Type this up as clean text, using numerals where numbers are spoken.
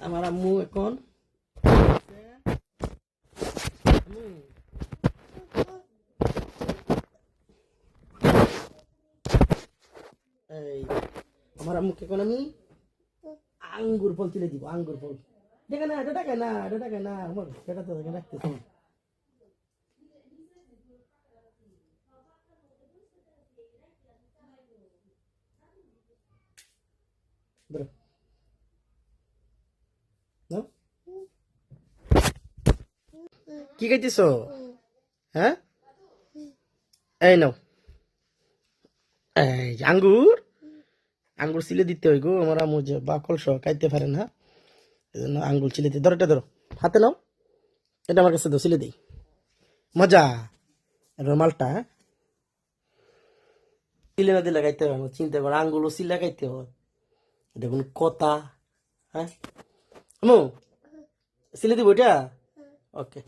আমার আম্মু এখন এই আমার আম্মুকে এখন আমি আঙ্গুর ফল তুলে দিব, আঙ্গুর ফল। দেখে না, এটা টাকা না, এটা টাকা না, আমার এটা তো রাখতেছে। বেরো নাও। কি খাইতেছ? হ্যাঁ, এই নাও। এই যে আঙ্গুর, আঙ্গুর ছিলে দিতে হয় গো। আমার আম্মু যে বাকল সহ খাইতে পারে না, এই জন্য আঙ্গুর ছিলে দিই। ধরো, এটা ধরো, হাতে নাও। এটা আমার কাছে দাও, ছিলে দিই। মজা। এবার মালটা, হ্যাঁ, সিলে না দিলে খাইতে হয় না, চিন্তা করো, আঙ্গুলো সিলে খাইতে হয়। এটা কোনো কথা? হ্যাঁ আম্মু, সিলে দিব এটা? ওকে।